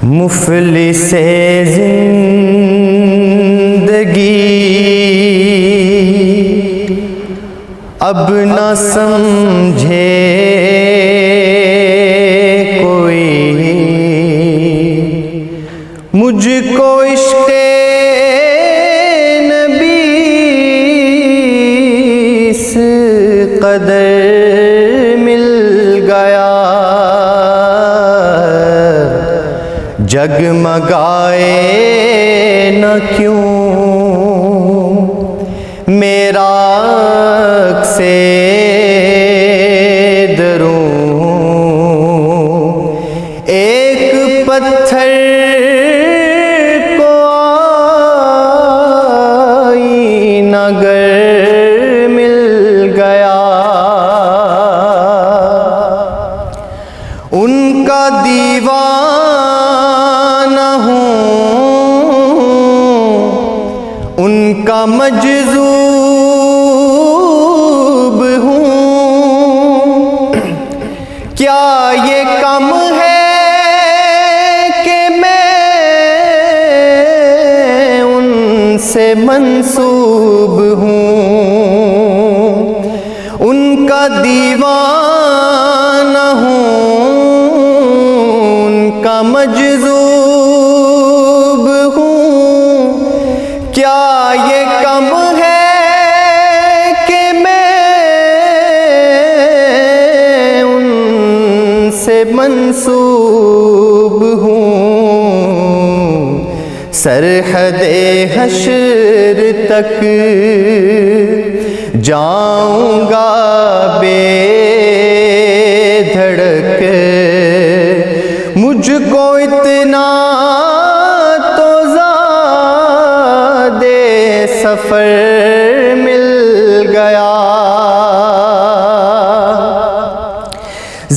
مفلس زندگی اب نہ سمجھے کوئی، مجھ کو عشق نبی اس قدر مل گیا، جگمگائے نہ کیوں میرا عکس دروں، ایک پتھر کو آئینہ گر مل گیا، ان کا دیوانہ ہوں، ان کا مجذوب ہوں، کیا یہ کم ہے کہ میں ان سے منسوب ہوں، ان کا دیوانہ ہوں، ان کا مجذوب ہوں، کیا یہ کم ہے کہ میں ان سے منسوب ہوں، سرحد حشر تک جاؤں گا بے دھڑک، مجھ کو اتنا تو زادِ سفر مل گیا،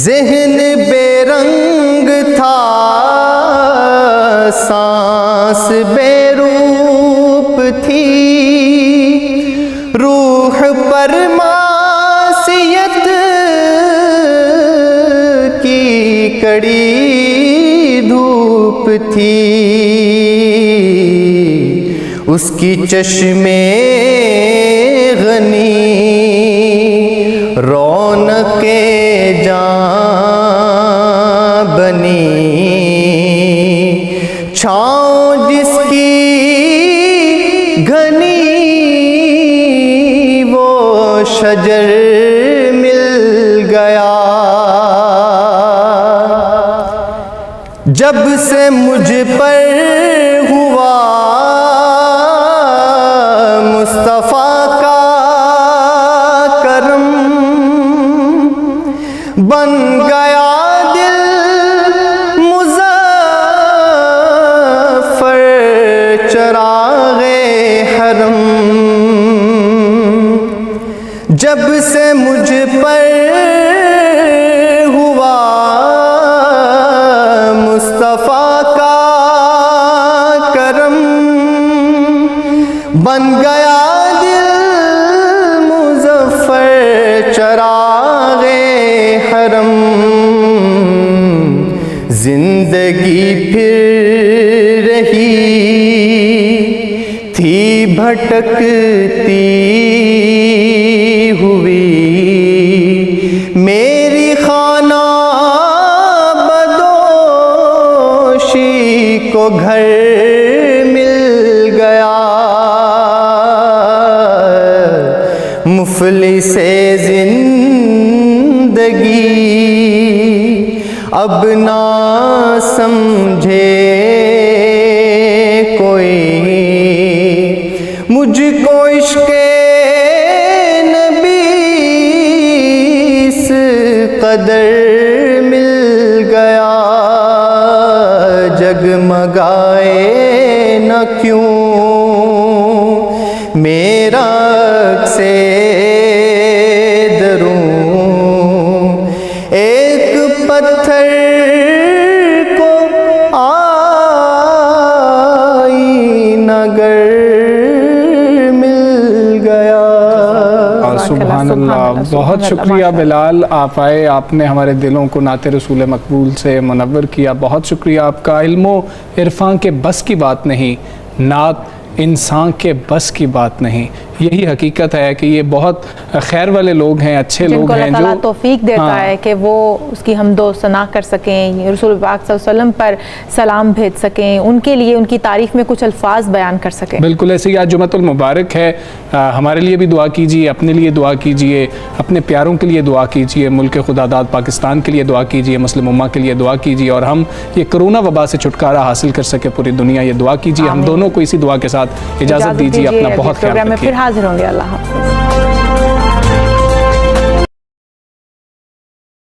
ذہن بے رنگ تھا، سانس بے روپ تھی، روح پر معصیت کی کڑی دھوپ تھی، اس کی چشمے غنی رونق جاں بنی، چھاؤں جس کی گھنی وہ شجر مل گیا، جب سے مجھ پر ہوا مصطفیٰ کا کرم، بن گیا دل مظفر چراغ حرم، جب سے مجھ پر ہوا مصطفیٰ کا کرم، بن گیا دل مظفر چراغ حرم، زندگی پھر رہی تھی بھٹکتی ہوئی، میری خانہ بدوشی کو گھر مل گیا، مفلس زندگی اب نہ سمجھے کوئی، مجھ کو عشق نبی اس قدر مل گیا، جگمگائے نہ کیوں میرا عکس دروں، ایک پتھر کو آئینہ گر مل گیا۔ سبحان سبحان اللہ، بہت شکریہ بلال، آپ آئے، آپ نے ہمارے دلوں کو نعت رسول مقبول سے منور کیا، بہت شکریہ آپ کا۔ علم و عرفان کے بس کی بات نہیں، نعت انسان کے بس کی بات نہیں، یہی حقیقت ہے کہ یہ بہت خیر والے لوگ ہیں، اچھے لوگ ہیں، جن کو اللہ تعالیٰ توفیق دیتا ہے کہ وہ اس کی حمد و ثنا کر سکیں، رسول پاک صلی اللہ علیہ وسلم پر سلام بھیج سکیں، ان کے لیے ان کی تعریف میں کچھ الفاظ بیان کر سکیں۔ بالکل ایسے ہی آج جمعۃ المبارک ہے، ہمارے لیے بھی دعا کیجیے، اپنے لیے دعا کیجیے، اپنے پیاروں کے لیے دعا کیجیے، ملک خدا داد پاکستان کے لیے دعا کیجیے، مسلم امہ کے لیے دعا کیجیے، اور ہم یہ کرونا وبا سے چھٹکارا حاصل کر سکے پوری دنیا، یہ دعا کیجیے۔ ہم دونوں کو اسی دعا کے ساتھ اجازت دیجیے، اپنا بہت خیال رکھیے۔ پھر حاضر ہوں گے، اللہ حافظ۔